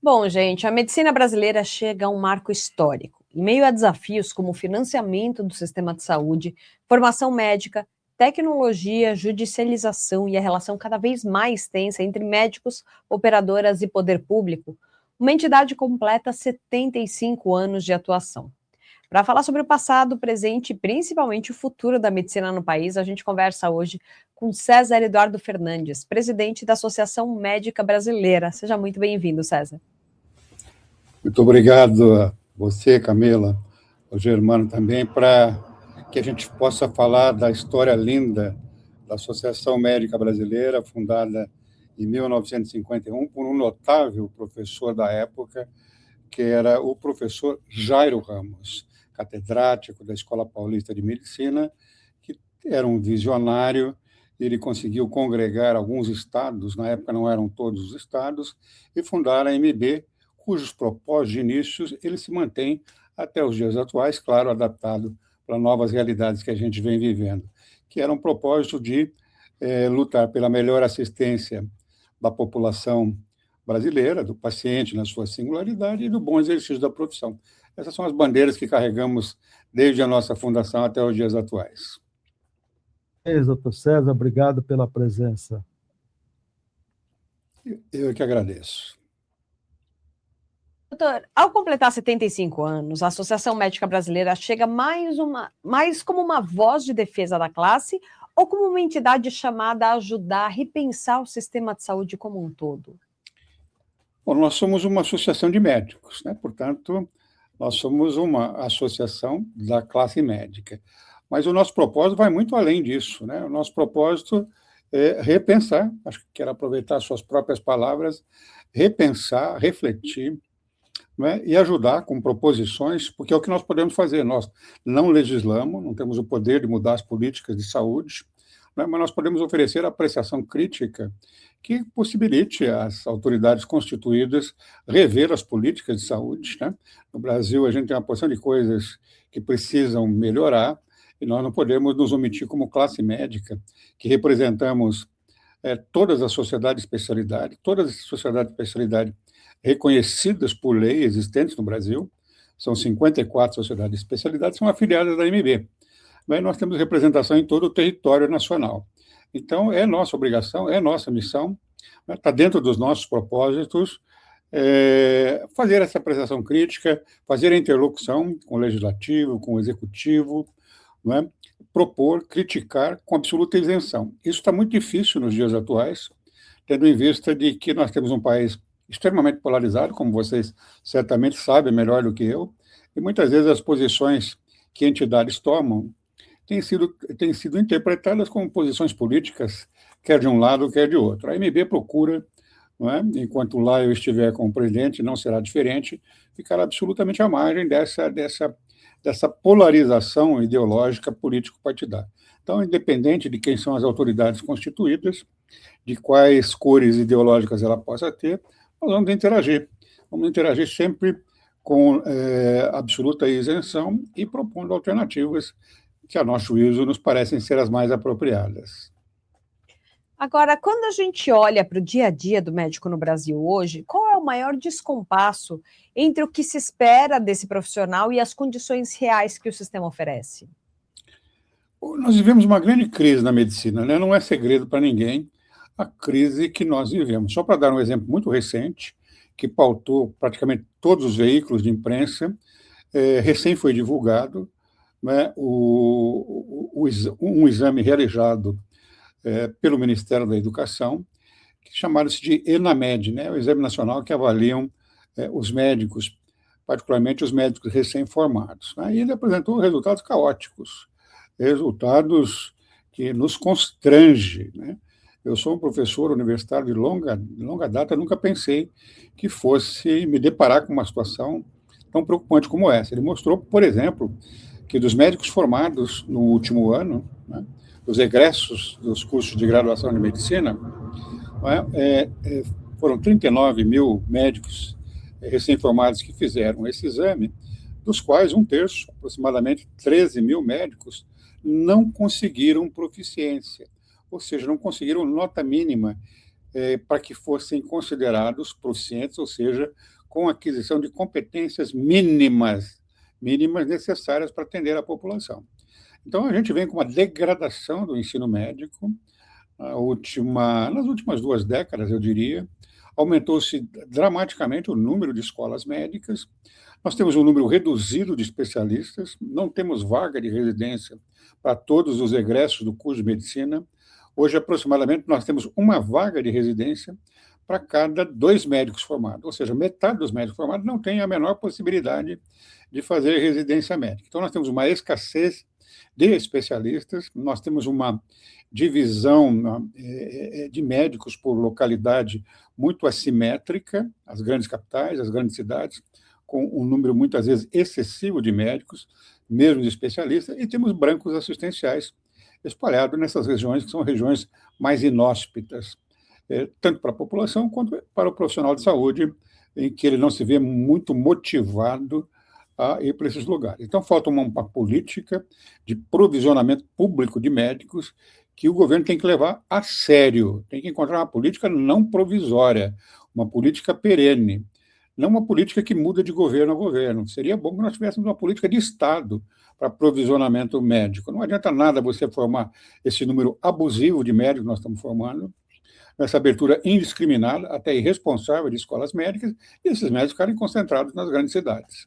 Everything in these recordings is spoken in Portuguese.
Bom, gente, a medicina brasileira chega a um marco histórico. Em meio a desafios como o financiamento do sistema de saúde, formação médica, tecnologia, judicialização e a relação cada vez mais tensa entre médicos, operadoras e poder público, uma entidade completa 75 anos de atuação. Para falar sobre o passado, o presente e principalmente o futuro da medicina no país, a gente conversa hoje com César Eduardo Fernandes, presidente da Associação Médica Brasileira. Seja muito bem-vindo, César. Muito obrigado a você, Camila, ao Germano também, para que a gente possa falar da história linda da Associação Médica Brasileira, fundada em 1951 por um notável professor da época, que era o professor Jairo Ramos, catedrático da Escola Paulista de Medicina, que era um visionário. Ele conseguiu congregar alguns estados, na época não eram todos os estados, e fundar a MB, cujos propósitos de inícios ele se mantém até os dias atuais, claro, adaptado para novas realidades que a gente vem vivendo, que era um propósito de lutar pela melhor assistência da população brasileira, do paciente na sua singularidade e do bom exercício da profissão. Essas são as bandeiras que carregamos desde a nossa fundação até os dias atuais. Doutor César, obrigado pela presença. Eu que agradeço. Doutor, ao completar 75 anos, a Associação Médica Brasileira chega mais como uma voz de defesa da classe ou como uma entidade chamada a ajudar a repensar o sistema de saúde como um todo? Bom, nós somos uma associação de médicos, né? Portanto, nós somos uma associação da classe médica. Mas o nosso propósito vai muito além disso, né? O nosso propósito é repensar, acho que quero aproveitar suas próprias palavras, repensar, refletir, né, e ajudar com proposições, porque é o que nós podemos fazer. Nós não legislamos, não temos o poder de mudar as políticas de saúde, né, mas nós podemos oferecer apreciação crítica que possibilite às autoridades constituídas rever as políticas de saúde, né? No Brasil, a gente tem uma porção de coisas que precisam melhorar, e nós não podemos nos omitir como classe médica, que representamos todas as sociedades de especialidade, reconhecidas por lei existentes no Brasil, são 54 sociedades de especialidade, são afiliadas da MB. Mas nós temos representação em todo o território nacional. Então, é nossa obrigação, é nossa missão, está dentro dos nossos propósitos, fazer essa apreciação crítica, fazer a interlocução com o legislativo, com o executivo, não é? Propor, criticar com absoluta isenção. Isso está muito difícil nos dias atuais, tendo em vista de que nós temos um país extremamente polarizado, como vocês certamente sabem melhor do que eu, e muitas vezes as posições que entidades tomam têm sido interpretadas como posições políticas, quer de um lado, quer de outro. A MB procura, não é? Enquanto lá eu estiver como presidente, não será diferente, ficar absolutamente à margem dessa polarização ideológica político-partidária. Então, independente de quem são as autoridades constituídas, de quais cores ideológicas ela possa ter, nós vamos interagir sempre com absoluta isenção e propondo alternativas que, a nosso juízo, nos parecem ser as mais apropriadas. Agora, quando a gente olha para o dia a dia do médico no Brasil hoje, qual é o maior descompasso entre o que se espera desse profissional e as condições reais que o sistema oferece? Nós vivemos uma grande crise na medicina, né? Não é segredo para ninguém a crise que nós vivemos. Só para dar um exemplo muito recente, que pautou praticamente todos os veículos de imprensa, recém foi divulgado, né, um exame realizado pelo Ministério da Educação, que chamaram-se de ENAMED, né, o Exame Nacional que avaliam os médicos, particularmente os médicos recém-formados. Né, e ele apresentou resultados caóticos, resultados que nos constrangem, né? Eu sou um professor universitário de longa data, nunca pensei que fosse me deparar com uma situação tão preocupante como essa. Ele mostrou, por exemplo, que dos médicos formados no último ano, né, dos egressos dos cursos de graduação de medicina, foram 39 mil médicos recém-formados que fizeram esse exame, dos quais um terço, aproximadamente 13 mil médicos, não conseguiram proficiência, ou seja, não conseguiram nota mínima para que fossem considerados proficientes, ou seja, com aquisição de competências mínimas necessárias para atender a população. Então, a gente vem com uma degradação do ensino médico, nas últimas 2 décadas, eu diria, aumentou-se dramaticamente o número de escolas médicas, nós temos um número reduzido de especialistas, não temos vaga de residência para todos os egressos do curso de medicina. Hoje, aproximadamente, nós temos uma vaga de residência para cada 2 médicos formados, ou seja, metade dos médicos formados não tem a menor possibilidade de fazer residência médica. Então, nós temos uma escassez de especialistas, nós temos uma divisão de médicos por localidade muito assimétrica, as grandes capitais, as grandes cidades, com um número muitas vezes excessivo de médicos, mesmo de especialistas, e temos brancos assistenciais espalhados nessas regiões que são regiões mais inóspitas, tanto para a população quanto para o profissional de saúde, em que ele não se vê muito motivado a ir para esses lugares. Então, falta uma política de provisionamento público de médicos que o governo tem que levar a sério, tem que encontrar uma política não provisória, uma política perene, não uma política que muda de governo a governo. Seria bom que nós tivéssemos uma política de Estado para provisionamento médico. Não adianta nada você formar esse número abusivo de médicos que nós estamos formando, essa abertura indiscriminada, até irresponsável de escolas médicas, e esses médicos ficarem concentrados nas grandes cidades.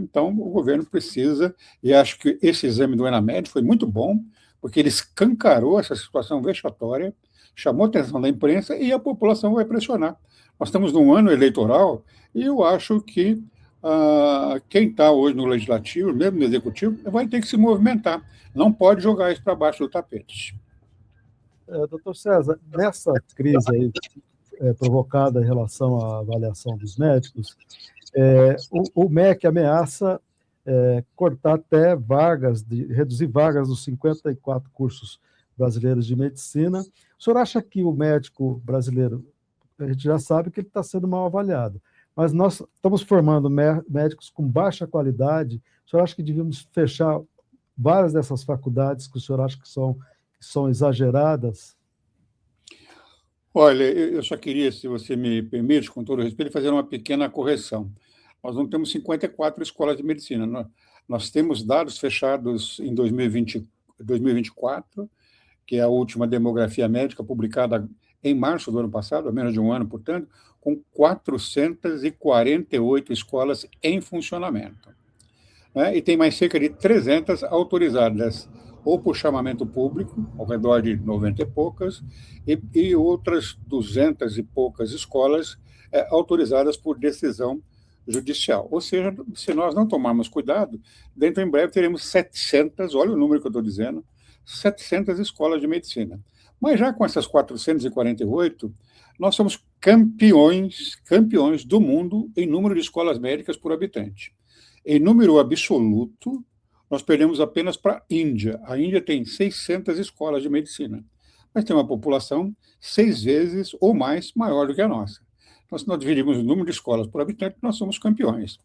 Então, o governo precisa, e acho que esse exame do ENAMED foi muito bom, porque ele escancarou essa situação vexatória, chamou a atenção da imprensa e a população vai pressionar. Nós estamos num ano eleitoral e eu acho que quem está hoje no Legislativo, mesmo no Executivo, vai ter que se movimentar. Não pode jogar isso para baixo do tapete. Doutor César, nessa crise aí, provocada em relação à avaliação dos médicos, o MEC ameaça cortar até vagas, reduzir vagas dos 54 cursos brasileiros de medicina. O senhor acha que o médico brasileiro, a gente já sabe que ele está sendo mal avaliado, mas nós estamos formando médicos com baixa qualidade. O senhor acha que devíamos fechar várias dessas faculdades que o senhor acha que são exageradas? Olha, eu só queria, se você me permite, com todo respeito, fazer uma pequena correção. Nós não temos 54 escolas de medicina. Nós temos dados fechados em 2024, que é a última demografia médica publicada em março do ano passado, há menos de um ano, portanto, com 448 escolas em funcionamento. E tem mais cerca de 300 autorizadas, ou por chamamento público, ao redor de 90 e poucas, e outras 200 e poucas escolas autorizadas por decisão judicial. Ou seja, se nós não tomarmos cuidado, dentro em breve teremos 700, olha o número que eu estou dizendo, 700 escolas de medicina. Mas já com essas 448, nós somos campeões do mundo em número de escolas médicas por habitante. Em número absoluto, nós perdemos apenas para a Índia. A Índia tem 600 escolas de medicina, mas tem uma população 6 vezes ou mais maior do que a nossa. Então, se nós dividimos o número de escolas por habitante, nós somos campeões.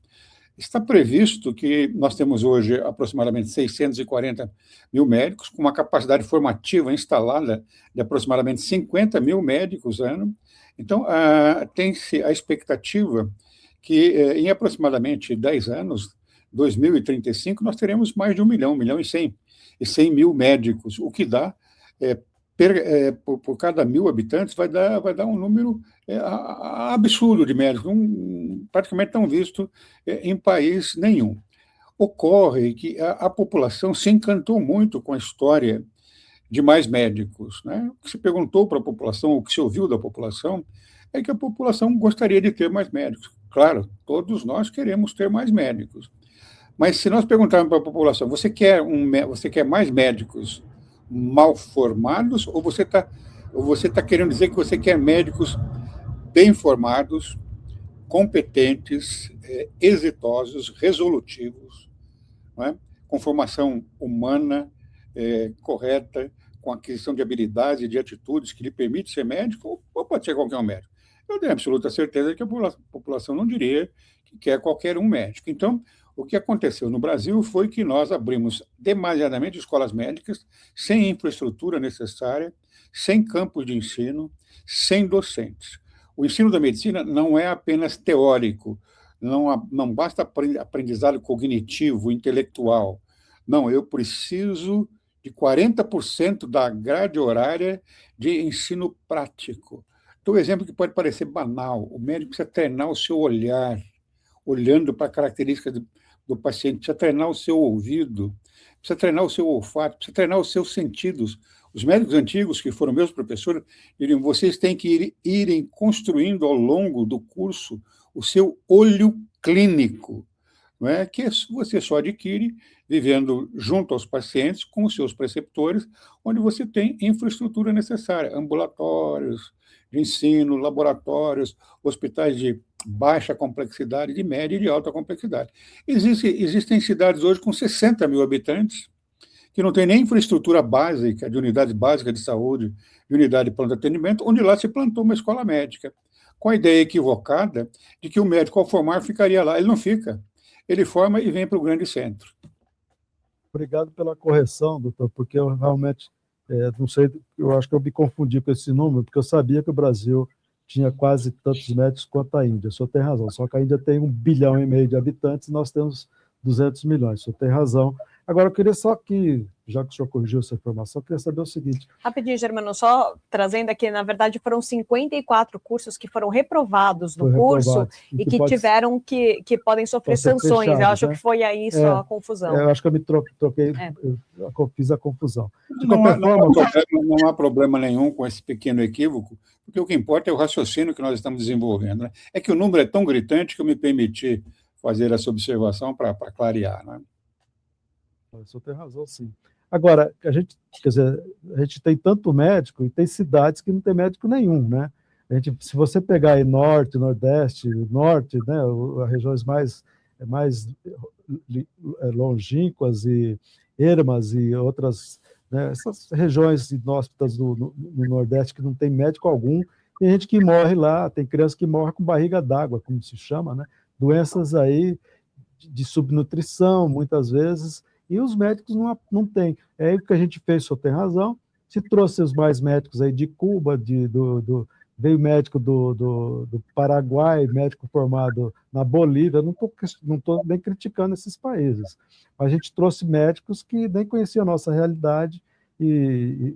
Está previsto que nós temos hoje aproximadamente 640 mil médicos, com uma capacidade formativa instalada de aproximadamente 50 mil médicos ano. Então, tem-se a expectativa que em aproximadamente 10 anos, 2035, nós teremos mais de 1 milhão e 100 mil médicos, o que dá, por cada 1.000 habitantes, vai dar um número absurdo de médicos, praticamente não visto em país nenhum. Ocorre que a população se encantou muito com a história de mais médicos. O que se perguntou para a população, o que se ouviu da população, é que a população gostaria de ter mais médicos. Claro, todos nós queremos ter mais médicos. Mas se nós perguntarmos para a população, você quer mais médicos mal formados ou você está querendo dizer que você quer médicos bem formados, competentes, exitosos, resolutivos, com formação humana correta, com aquisição de habilidades e de atitudes que lhe permite ser médico, ou pode ser qualquer um médico? Eu tenho absoluta certeza que a população não diria que quer qualquer um médico. Então, O que aconteceu no Brasil foi que nós abrimos demasiadamente escolas médicas, sem infraestrutura necessária, sem campos de ensino, sem docentes. O ensino da medicina não é apenas teórico, não basta aprendizado cognitivo, intelectual. Não, eu preciso de 40% da grade horária de ensino prático. Então, um exemplo que pode parecer banal: o médico precisa treinar o seu olhar, olhando para características do paciente, precisa treinar o seu ouvido, precisa treinar o seu olfato, precisa treinar os seus sentidos. Os médicos antigos, que foram meus professores, diriam: vocês têm que irem construindo ao longo do curso o seu olho clínico, não é? Que você só adquire vivendo junto aos pacientes, com os seus preceptores, onde você tem infraestrutura necessária, ambulatórios de ensino, laboratórios, hospitais de baixa complexidade, de média e de alta complexidade. Existem cidades hoje com 60 mil habitantes que não tem nem infraestrutura básica, de unidade básica de saúde, de unidade de pronto atendimento, onde lá se plantou uma escola médica, com a ideia equivocada de que o médico, ao formar, ficaria lá. Ele não fica. Ele forma e vem para o grande centro. Obrigado pela correção, doutor, porque eu realmente não sei, eu acho que eu me confundi com esse número, porque eu sabia que o Brasil tinha quase tantos médicos quanto a Índia. O senhor tem razão, só que a Índia tem 1,5 bilhão de habitantes e nós temos 200 milhões. O senhor tem razão. Agora, eu queria só que, já que o senhor corrigiu essa informação, eu queria saber o seguinte. Rapidinho, Germano, só trazendo aqui, na verdade, foram 54 cursos que foram reprovados no curso e que tiveram que podem sofrer sanções. Fechados, eu acho que foi aí só a confusão. Eu acho que eu me troquei, eu fiz a confusão. Não há problema nenhum com esse pequeno equívoco, porque o que importa é o raciocínio que nós estamos desenvolvendo, né? É que o número é tão gritante que eu me permiti fazer essa observação para clarear, né? O senhor tem razão, sim. Agora, a gente tem tanto médico e tem cidades que não tem médico nenhum, né? Se você pegar aí norte, nordeste, norte, né, as regiões mais longínquas e ermas e outras, né, essas regiões inóspitas no nordeste que não tem médico algum, tem gente que morre lá, tem criança que morre com barriga d'água, como se chama, né? Doenças aí de subnutrição, muitas vezes, e os médicos não têm. É aí que a gente fez, o senhor tem razão, se trouxe os mais médicos aí de Cuba, veio médico do Paraguai, médico formado na Bolívia, não estou nem criticando esses países, mas a gente trouxe médicos que nem conheciam a nossa realidade e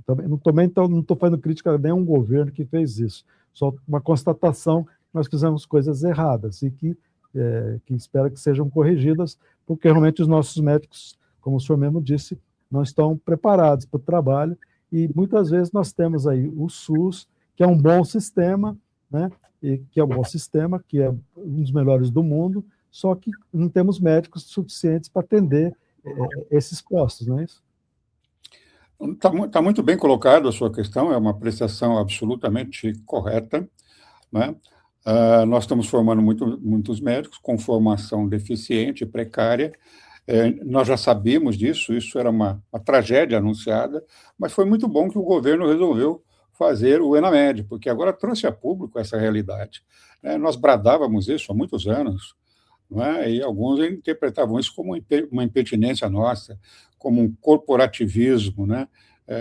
também não estou fazendo crítica a nenhum governo que fez isso, só uma constatação que nós fizemos coisas erradas e que espero que sejam corrigidas, porque realmente os nossos médicos, como o senhor mesmo disse, não estão preparados para o trabalho, e muitas vezes nós temos aí o SUS, que é um bom sistema, né? Que é um dos melhores do mundo, só que não temos médicos suficientes para atender esses postos, não é isso? Está muito bem colocado a sua questão, é uma apreciação absolutamente correta, né? Nós estamos formando muitos médicos com formação deficiente e precária. Nós já sabíamos disso, isso era uma tragédia anunciada, mas foi muito bom que o governo resolveu fazer o ENAMED, porque agora trouxe a público essa realidade. Nós bradávamos isso há muitos anos, não é? E alguns interpretavam isso como uma impertinência nossa, como um corporativismo, né?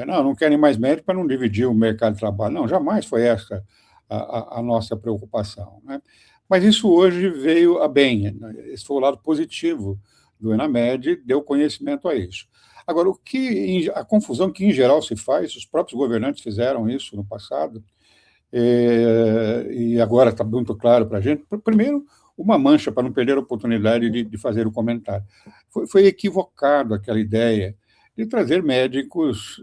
Não querem mais médico para não dividir o mercado de trabalho. Não, jamais foi essa a nossa preocupação, né? Mas isso hoje veio a bem, né? Esse foi o lado positivo do ENAMED, deu conhecimento a isso. Agora, a confusão que, em geral, se faz, os próprios governantes fizeram isso no passado, e agora está muito claro para a gente. Primeiro, uma mancha, para não perder a oportunidade de fazer o comentário. Foi equivocado aquela ideia de trazer médicos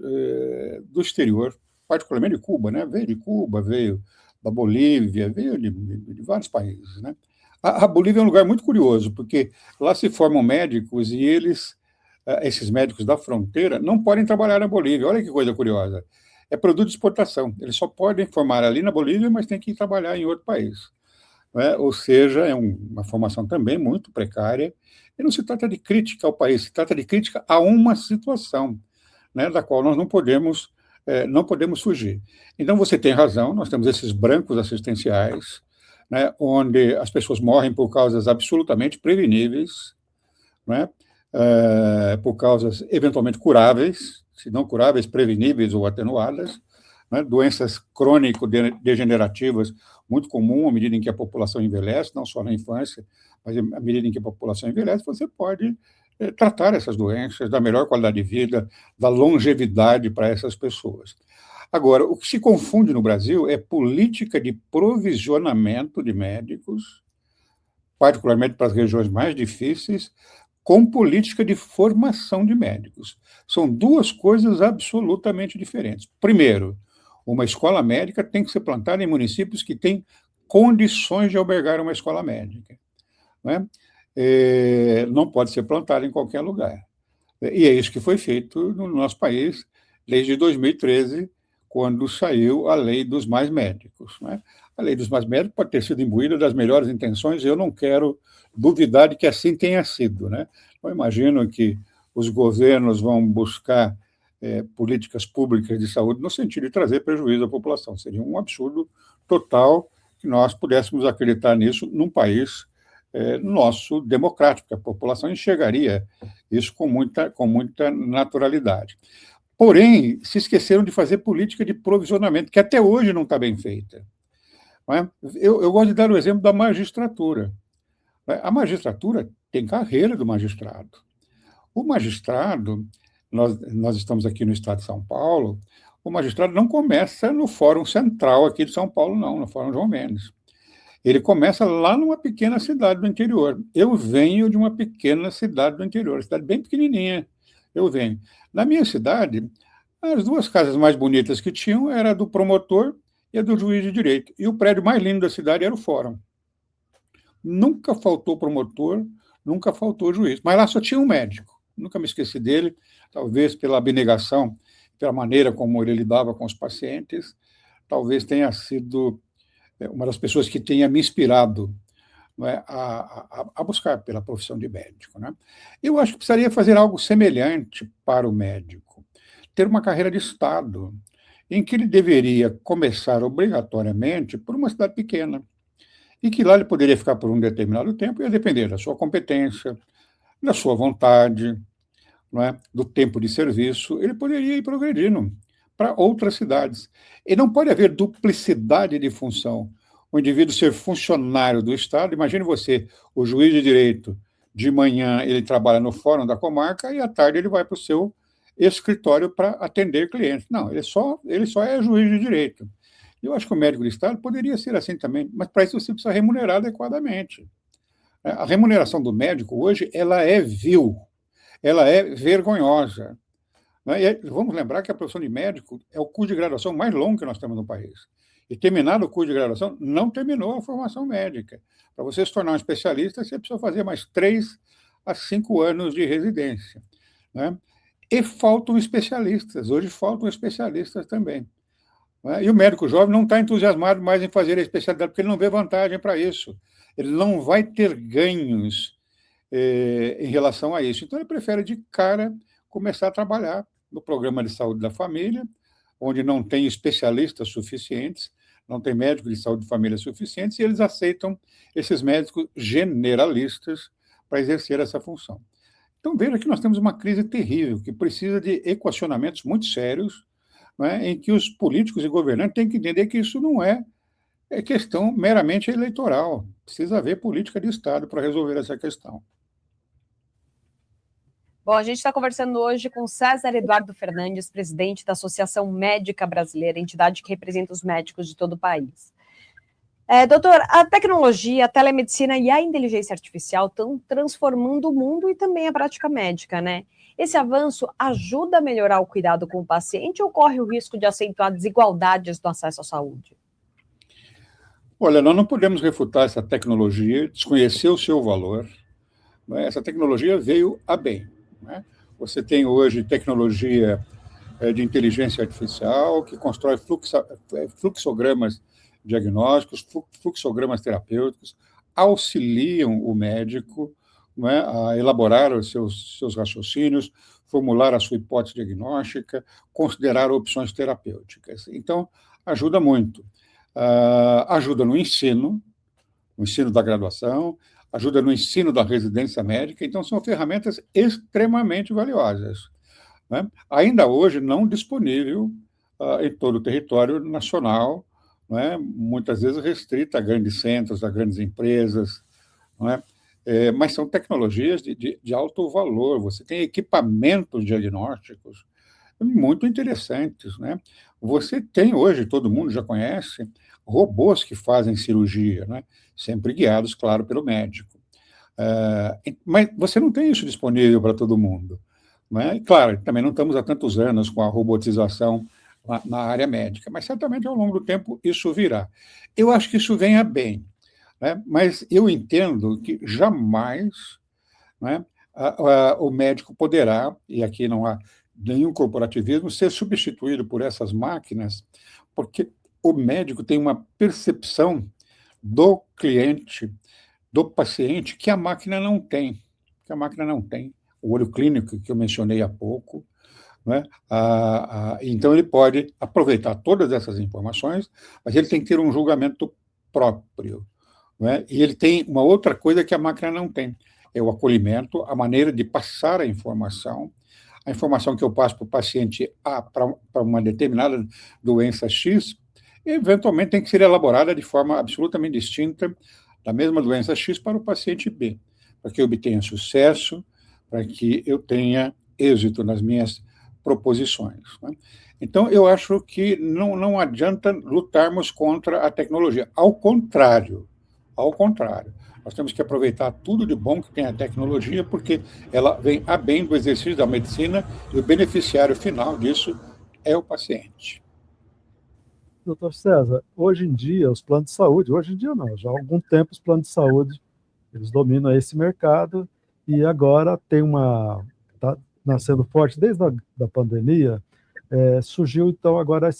do exterior, particularmente de Cuba, né? Veio de Cuba, veio da Bolívia, veio de vários países, né? A Bolívia é um lugar muito curioso, porque lá se formam médicos e esses médicos da fronteira, não podem trabalhar na Bolívia. Olha que coisa curiosa. É produto de exportação. Eles só podem formar ali na Bolívia, mas têm que ir trabalhar em outro país, né? Ou seja, é uma formação também muito precária. E não se trata de crítica ao país, se trata de crítica a uma situação, né, da qual nós não podemos fugir. Então, você tem razão, nós temos esses brancos assistenciais, né, onde as pessoas morrem por causas absolutamente preveníveis, né, por causas eventualmente curáveis, se não curáveis, preveníveis ou atenuadas, né, doenças crônico-degenerativas, muito comum à medida em que a população envelhece, não só na infância, mas à medida em que a população envelhece, você pode tratar essas doenças, dar melhor qualidade de vida, dar longevidade para essas pessoas. Agora, o que se confunde no Brasil é política de provisionamento de médicos, particularmente para as regiões mais difíceis, com política de formação de médicos. São duas coisas absolutamente diferentes. Primeiro, uma escola médica tem que ser plantada em municípios que têm condições de albergar uma escola médica, né? Não pode ser plantada em qualquer lugar. E é isso que foi feito no nosso país desde 2013, quando saiu a Lei dos Mais Médicos, né? A Lei dos Mais Médicos pode ter sido imbuída das melhores intenções, e eu não quero duvidar de que assim tenha sido, né? Eu imagino que os governos vão buscar políticas públicas de saúde no sentido de trazer prejuízo à população. Seria um absurdo total que nós pudéssemos acreditar nisso num país nosso democrático, que a população enxergaria isso com muita naturalidade. Porém, se esqueceram de fazer política de provisionamento, que até hoje não está bem feita. Não é? Eu gosto de dar o exemplo da magistratura. A magistratura tem carreira do magistrado. O magistrado, nós estamos aqui no estado de São Paulo, o magistrado não começa no Fórum Central aqui de São Paulo, não, no Fórum João Mendes. Ele começa lá numa pequena cidade do interior. Eu venho de uma pequena cidade do interior, uma cidade bem pequenininha. Eu venho. Na minha cidade, as duas casas mais bonitas que tinham era a do promotor e a do juiz de direito. E o prédio mais lindo da cidade era o Fórum. Nunca faltou promotor, nunca faltou juiz. Mas lá só tinha um médico. Nunca me esqueci dele, talvez pela abnegação, pela maneira como ele lidava com os pacientes, talvez tenha sido uma das pessoas que tenha me inspirado, não é, a buscar pela profissão de médico, né? Eu acho que precisaria fazer algo semelhante para o médico, ter uma carreira de Estado, em que ele deveria começar obrigatoriamente por uma cidade pequena, e que lá ele poderia ficar por um determinado tempo, e a depender da sua competência, da sua vontade, não é, do tempo de serviço, ele poderia ir progredindo para outras cidades. E não pode haver duplicidade de função. O indivíduo ser funcionário do Estado, imagine você, o juiz de direito, de manhã ele trabalha no fórum da comarca e à tarde ele vai para o seu escritório para atender clientes. Não, ele só é juiz de direito. Eu acho que o médico de Estado poderia ser assim também, mas para isso você precisa remunerar adequadamente. A remuneração do médico hoje, ela é vil, ela é vergonhosa. E vamos lembrar que a profissão de médico é o curso de graduação mais longo que nós temos no país. E terminado o curso de graduação, não terminou a formação médica. Para você se tornar um especialista, você precisa fazer mais 3 a 5 anos de residência, né? E faltam especialistas, hoje faltam especialistas também. E o médico jovem não está entusiasmado mais em fazer a especialidade, porque ele não vê vantagem para isso. Ele não vai ter ganhos em relação a isso. Então, ele prefere, de cara, começar a trabalhar no programa de saúde da família, onde não tem especialistas suficientes, não tem médicos de saúde de família suficientes, e eles aceitam esses médicos generalistas para exercer essa função. Então, veja que nós temos uma crise terrível, que precisa de equacionamentos muito sérios, né, em que os políticos e governantes têm que entender que isso não é questão meramente eleitoral. Precisa haver política de Estado para resolver essa questão. Bom, a gente está conversando hoje com César Eduardo Fernandes, presidente da Associação Médica Brasileira, entidade que representa os médicos de todo o país. Doutor, a tecnologia, a telemedicina e a inteligência artificial estão transformando o mundo e também a prática médica, né? Esse avanço ajuda a melhorar o cuidado com o paciente ou corre o risco de acentuar desigualdades no acesso à saúde? Olha, nós não podemos refutar essa tecnologia, desconhecer o seu valor, né? Essa tecnologia veio a bem, né? Você tem hoje tecnologia de inteligência artificial que constrói fluxogramas diagnósticos, fluxogramas terapêuticos, auxiliam o médico, né, a elaborar os seus raciocínios, formular a sua hipótese diagnóstica, considerar opções terapêuticas. Então, ajuda muito. Ajuda no ensino, no ensino da graduação, ajuda no ensino da residência médica, então são ferramentas extremamente valiosas, né? Ainda hoje não disponível em todo o território nacional, né? Muitas vezes restrita a grandes centros, a grandes empresas, não é? Mas são tecnologias de alto valor, você tem equipamentos diagnósticos muito interessantes, né? Você tem hoje, todo mundo já conhece, robôs que fazem cirurgia, né? Sempre guiados, claro, pelo médico. Mas você não tem isso disponível para todo mundo, né? E, claro, também não estamos há tantos anos com a robotização na área médica, mas certamente ao longo do tempo isso virá. Eu acho que isso venha bem, né? Mas eu entendo que jamais, né, o médico poderá, e aqui não há nenhum corporativismo, ser substituído por essas máquinas, porque o médico tem uma percepção do cliente, do paciente, que a máquina não tem. Que a máquina não tem. O olho clínico, que eu mencionei há pouco, né? Então, ele pode aproveitar todas essas informações, mas ele tem que ter um julgamento próprio, né? E ele tem uma outra coisa que a máquina não tem, é o acolhimento, a maneira de passar a informação que eu passo para o paciente A para uma determinada doença X, eventualmente tem que ser elaborada de forma absolutamente distinta da mesma doença X para o paciente B, para que eu obtenha sucesso, para que eu tenha êxito nas minhas proposições, né? Então, eu acho que não adianta lutarmos contra a tecnologia. Ao contrário, nós temos que aproveitar tudo de bom que tem a tecnologia, porque ela vem a bem do exercício da medicina e o beneficiário final disso é o paciente. Doutor César, hoje em dia, os planos de saúde, hoje em dia não, já há algum tempo os planos de saúde, eles dominam esse mercado e agora está nascendo forte desde a pandemia, surgiu então agora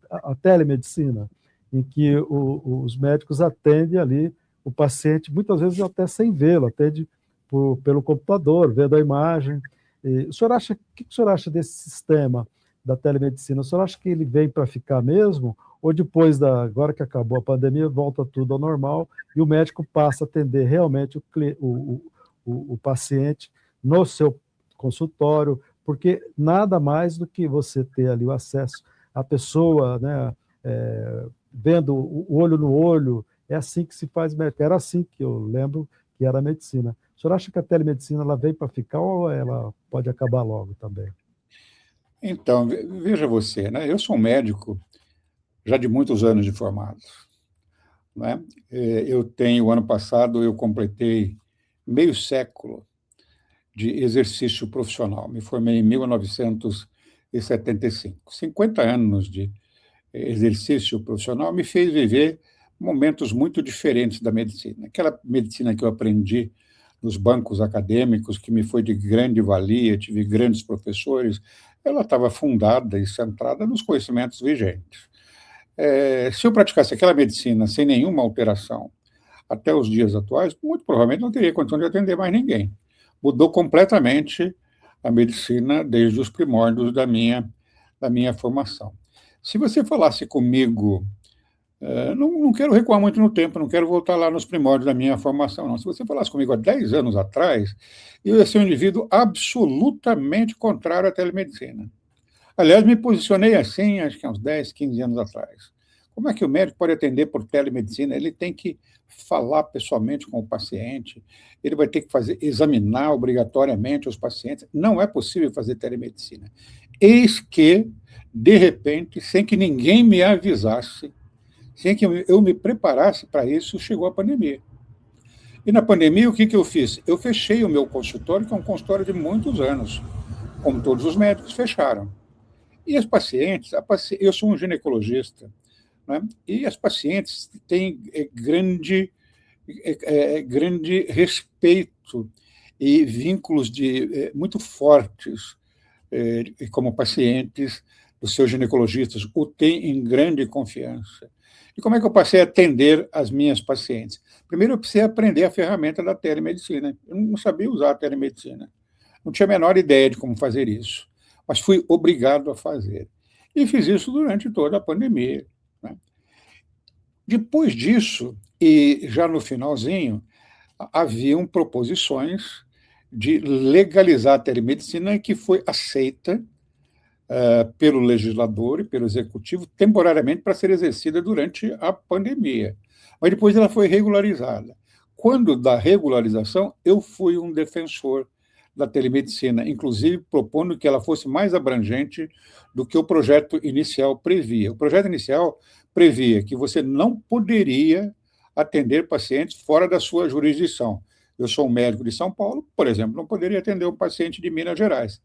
a telemedicina, em que os médicos atendem ali o paciente, muitas vezes até sem vê-lo, atende pelo computador, vendo a imagem. O que o senhor acha desse sistema da telemedicina? O senhor acha que ele vem para ficar mesmo? Ou depois, agora que acabou a pandemia, volta tudo ao normal e o médico passa a atender realmente o paciente no seu consultório? Porque nada mais do que você ter ali o acesso à pessoa, né, vendo o olho no olho, é assim que se faz médico. Era assim que eu lembro que era a medicina. O senhor acha que a telemedicina ela veio para ficar ou ela pode acabar logo também? Então, veja você, né? Eu sou um médico já de muitos anos de formado, né? O ano passado, eu completei meio século de exercício profissional. Me formei em 1975. 50 anos de exercício profissional me fez viver momentos muito diferentes da medicina. Aquela medicina que eu aprendi nos bancos acadêmicos, que me foi de grande valia, tive grandes professores, ela estava fundada e centrada nos conhecimentos vigentes. Se eu praticasse aquela medicina sem nenhuma alteração até os dias atuais, muito provavelmente não teria condição de atender mais ninguém. Mudou completamente a medicina desde os primórdios da minha formação. Se você falasse comigo, não quero recuar muito no tempo, não quero voltar lá nos primórdios da minha formação, não. Se você falasse comigo há 10 anos atrás, eu ia ser um indivíduo absolutamente contrário à telemedicina. Aliás, me posicionei assim, acho que há uns 10, 15 anos atrás. Como é que o médico pode atender por telemedicina? Ele tem que falar pessoalmente com o paciente, ele vai ter que examinar obrigatoriamente os pacientes. Não é possível fazer telemedicina. Eis que, de repente, sem que ninguém me avisasse, sem que eu me preparasse para isso, chegou a pandemia. E na pandemia, o que eu fiz? Eu fechei o meu consultório, que é um consultório de muitos anos, como todos os médicos fecharam. E as pacientes, eu sou um ginecologista, né? E as pacientes têm grande respeito e vínculos muito fortes como pacientes dos seus ginecologistas, o têm em grande confiança. E como é que eu passei a atender as minhas pacientes? Primeiro, eu precisei aprender a ferramenta da telemedicina. Eu não sabia usar a telemedicina. Não tinha a menor ideia de como fazer isso, mas fui obrigado a fazer. E fiz isso durante toda a pandemia, né? Depois disso, e já no finalzinho, haviam proposições de legalizar a telemedicina que foi aceita pelo legislador e pelo executivo temporariamente para ser exercida durante a pandemia. Mas depois ela foi regularizada. Quando da regularização, eu fui um defensor da telemedicina, inclusive propondo que ela fosse mais abrangente do que o projeto inicial previa. O projeto inicial previa que você não poderia atender pacientes fora da sua jurisdição. Eu sou um médico de São Paulo, por exemplo, não poderia atender um paciente de Minas Gerais.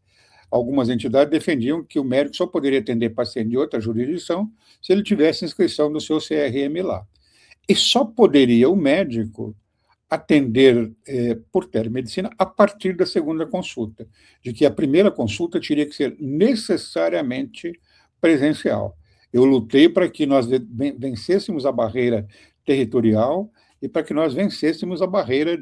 Algumas entidades defendiam que o médico só poderia atender paciente de outra jurisdição se ele tivesse inscrição no seu CRM lá. E só poderia o médico atender por telemedicina a partir da segunda consulta, de que a primeira consulta teria que ser necessariamente presencial. Eu lutei para que nós vencêssemos a barreira territorial e para que nós vencêssemos a barreira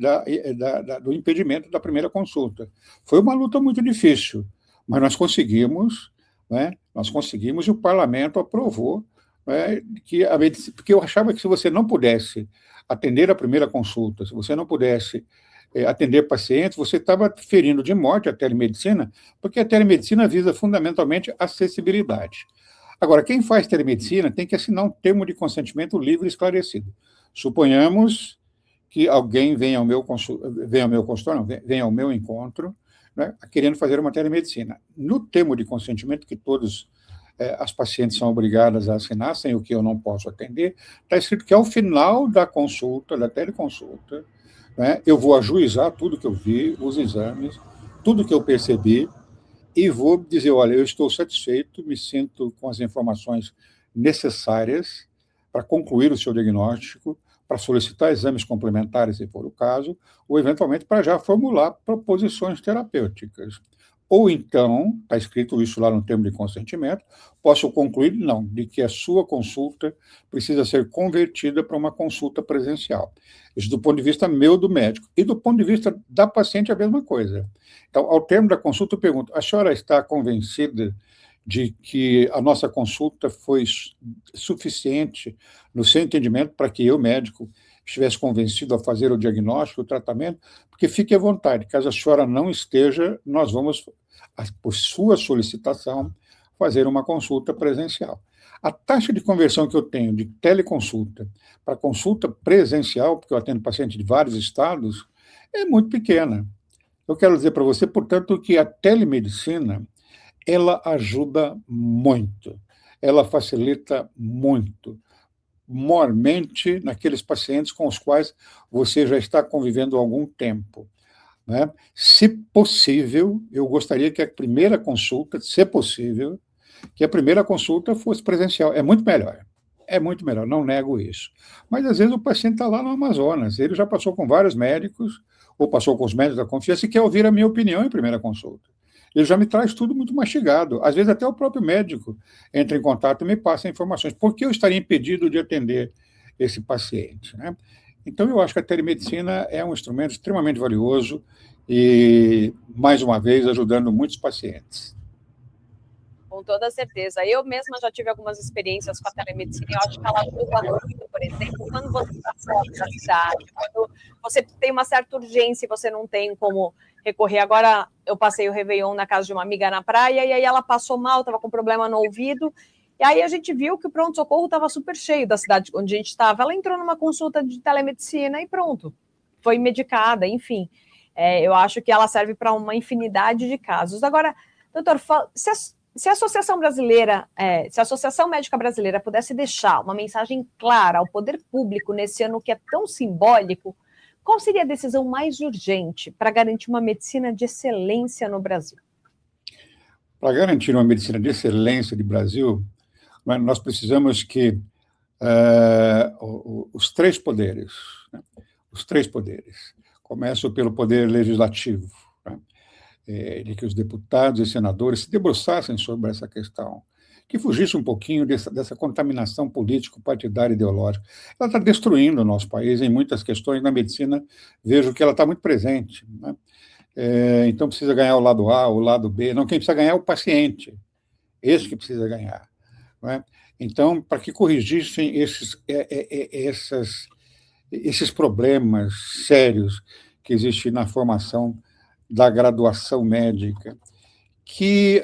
do impedimento da primeira consulta. Foi uma luta muito difícil, mas nós conseguimos, né? Nós conseguimos e o parlamento aprovou, né, porque eu achava que se você não pudesse atender a primeira consulta, se você não pudesse atender pacientes, você estava ferindo de morte a telemedicina, porque a telemedicina visa fundamentalmente acessibilidade. Agora, quem faz telemedicina tem que assinar um termo de consentimento livre e esclarecido. Suponhamos que alguém venha ao meu consultório, venha ao meu encontro, né, querendo fazer uma telemedicina. No termo de consentimento, que todas as pacientes são obrigadas a assinar, sem o que eu não posso atender, está escrito que ao final da consulta, da teleconsulta, né, eu vou ajuizar tudo que eu vi, os exames, tudo que eu percebi, e vou dizer, olha, eu estou satisfeito, me sinto com as informações necessárias para concluir o seu diagnóstico, para solicitar exames complementares, se for o caso, ou, eventualmente, para já formular proposições terapêuticas. Ou então, está escrito isso lá no termo de consentimento, posso concluir, não, de que a sua consulta precisa ser convertida para uma consulta presencial. Isso do ponto de vista meu, do médico. E do ponto de vista da paciente, a mesma coisa. Então, ao termo da consulta, eu pergunto, a senhora está convencida de que a nossa consulta foi suficiente no seu entendimento para que eu, médico, estivesse convencido a fazer o diagnóstico, o tratamento? Porque fique à vontade, caso a senhora não esteja, nós vamos, por sua solicitação, fazer uma consulta presencial. A taxa de conversão que eu tenho de teleconsulta para consulta presencial, porque eu atendo pacientes de vários estados, é muito pequena. Eu quero dizer para você, portanto, que a telemedicina, ela ajuda muito, ela facilita muito, mormente naqueles pacientes com os quais você já está convivendo há algum tempo, né? Se possível, eu gostaria que a primeira consulta, se possível, que a primeira consulta fosse presencial. É muito melhor, não nego isso. Mas, às vezes, o paciente está lá no Amazonas, ele já passou com vários médicos, ou passou com os médicos da confiança, e quer ouvir a minha opinião em primeira consulta. Ele já me traz tudo muito mastigado. Às vezes, até o próprio médico entra em contato e me passa informações. Por que eu estaria impedido de atender esse paciente, né? Então, eu acho que a telemedicina é um instrumento extremamente valioso e, mais uma vez, ajudando muitos pacientes. Com toda certeza. Eu mesma já tive algumas experiências com a telemedicina e eu acho que ela ajuda muito, por exemplo, quando você está fora da cidade, quando você tem uma certa urgência e você não tem como recorrer. Agora, eu passei o Réveillon na casa de uma amiga na praia e aí ela passou mal, estava com problema no ouvido, e aí a gente viu que o pronto-socorro estava super cheio da cidade onde a gente estava. Ela entrou numa consulta de telemedicina e pronto, foi medicada, enfim. Eu acho que ela serve para uma infinidade de casos. Agora, doutor, se a Associação Brasileira, se a Associação Médica Brasileira pudesse deixar uma mensagem clara ao poder público nesse ano que é tão simbólico, qual seria a decisão mais urgente para garantir uma medicina de excelência no Brasil? Para garantir uma medicina de excelência no Brasil, nós precisamos que os três poderes, né? Os três poderes, começam pelo poder legislativo, né? De que os deputados e senadores se debruçassem sobre essa questão, que fugisse um pouquinho dessa contaminação político-partidária ideológica. Ela está destruindo o nosso país em muitas questões. Na medicina, vejo que ela está muito presente, né? Então, precisa ganhar o lado A, o lado B. Não, quem precisa ganhar é o paciente. Esse que precisa ganhar. não é? Então, para que corrigissem esses problemas sérios que existem na formação da graduação médica, que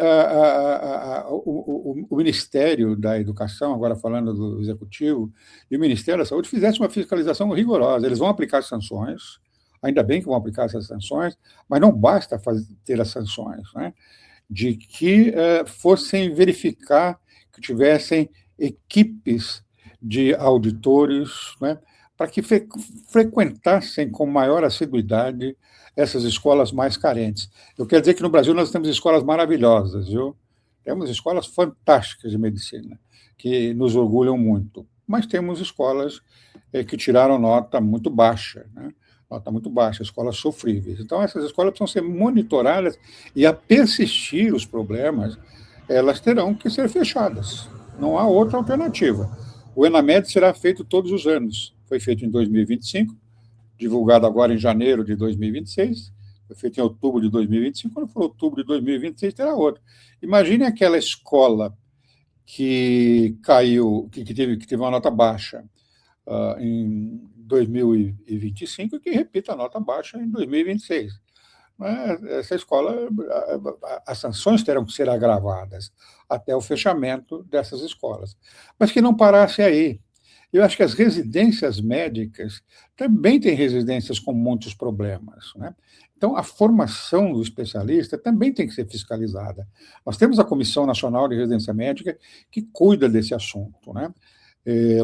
o Ministério da Educação, agora falando do Executivo, e o Ministério da Saúde fizessem uma fiscalização rigorosa. Eles vão aplicar sanções, ainda bem que vão aplicar essas sanções, mas não basta ter as sanções, né? De que fossem verificar que tivessem equipes de auditores, né, para que frequentassem com maior assiduidade essas escolas mais carentes. Eu quero dizer que no Brasil nós temos escolas maravilhosas, viu? Temos escolas fantásticas de medicina, que nos orgulham muito, mas temos escolas que tiraram nota muito baixa, né? Nota muito baixa, escolas sofríveis. Então, essas escolas precisam ser monitoradas e, a persistir os problemas, elas terão que ser fechadas. Não há outra alternativa. O ENAMED será feito todos os anos. Foi feito em 2025, divulgado agora em janeiro de 2026, foi feito em outubro de 2025, quando for outubro de 2026 terá outro. Imagine aquela escola que caiu, que teve uma nota baixa em 2025 e que repita a nota baixa em 2026. Essa escola, as sanções terão que ser agravadas até o fechamento dessas escolas. Mas que não parasse aí. Eu acho que as residências médicas também têm residências com muitos problemas, né? Então, a formação do especialista também tem que ser fiscalizada. Nós temos a Comissão Nacional de Residência Médica que cuida desse assunto, né?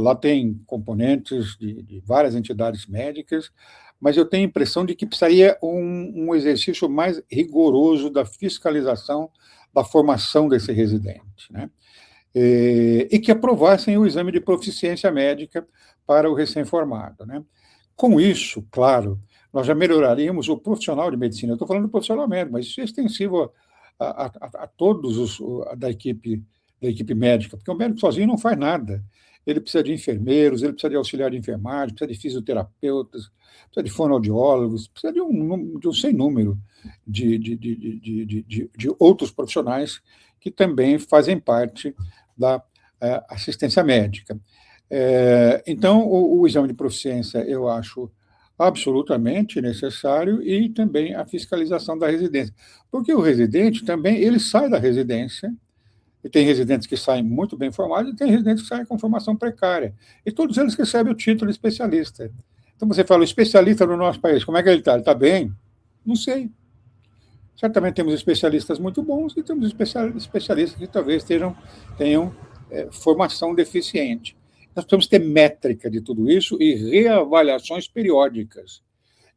Lá tem componentes de várias entidades médicas, mas eu tenho a impressão de que precisaria um exercício mais rigoroso da fiscalização da formação desse residente, né? E que aprovassem o exame de proficiência médica para o recém-formado, né? Com isso, claro, nós já melhoraríamos o profissional de medicina. Eu estou falando do profissional médico, mas isso é extensivo a todos da equipe médica, porque o médico sozinho não faz nada. Ele precisa de enfermeiros, ele precisa de auxiliar de enfermagem, precisa de fisioterapeutas, precisa de fonoaudiólogos, precisa de um sem número de outros profissionais que também fazem parte da assistência médica. Então, o exame de proficiência eu acho absolutamente necessário e também a fiscalização da residência. Porque o residente também, ele sai da residência, e tem residentes que saem muito bem formados e tem residentes que saem com formação precária. E todos eles recebem o título de especialista. Então, você fala, o especialista no nosso país, como é que ele está? Ele está bem? Não sei. Certamente temos especialistas muito bons e temos especialistas que talvez tenham formação deficiente. Nós precisamos ter métrica de tudo isso e reavaliações periódicas.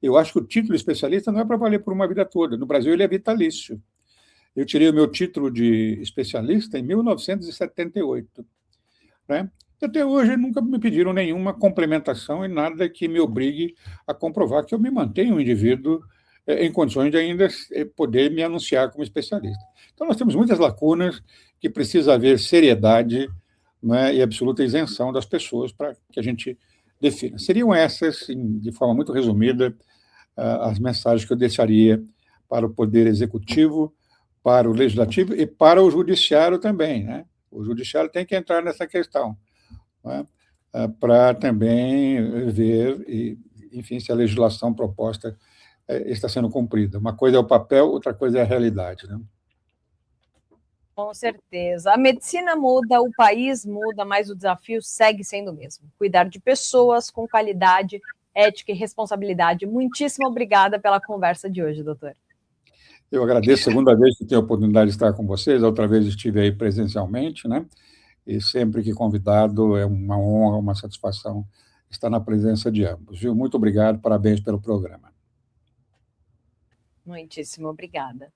Eu acho que o título de especialista não é para valer por uma vida toda. No Brasil, ele é vitalício. Eu tirei o meu título de especialista em 1978, né? E até hoje nunca me pediram nenhuma complementação e nada que me obrigue a comprovar que eu me mantenho um indivíduo em condições de ainda poder me anunciar como especialista. Então, nós temos muitas lacunas que precisa haver seriedade, né, e absoluta isenção das pessoas para que a gente defina. Seriam essas, de forma muito resumida, as mensagens que eu deixaria para o Poder Executivo, para o Legislativo e para o Judiciário também, né? O Judiciário tem que entrar nessa questão, né, para também ver, enfim, se a legislação proposta está sendo cumprida. Uma coisa é o papel, outra coisa é a realidade, né? Com certeza. A medicina muda, o país muda, mas o desafio segue sendo o mesmo. Cuidar de pessoas com qualidade, ética e responsabilidade. Muitíssimo obrigada pela conversa de hoje, doutor. Eu agradeço, segunda vez que tenho a oportunidade de estar com vocês, a outra vez estive aí presencialmente, né? E sempre que convidado é uma honra, uma satisfação estar na presença de ambos. Viu? Muito obrigado, parabéns pelo programa. Muitíssimo obrigada.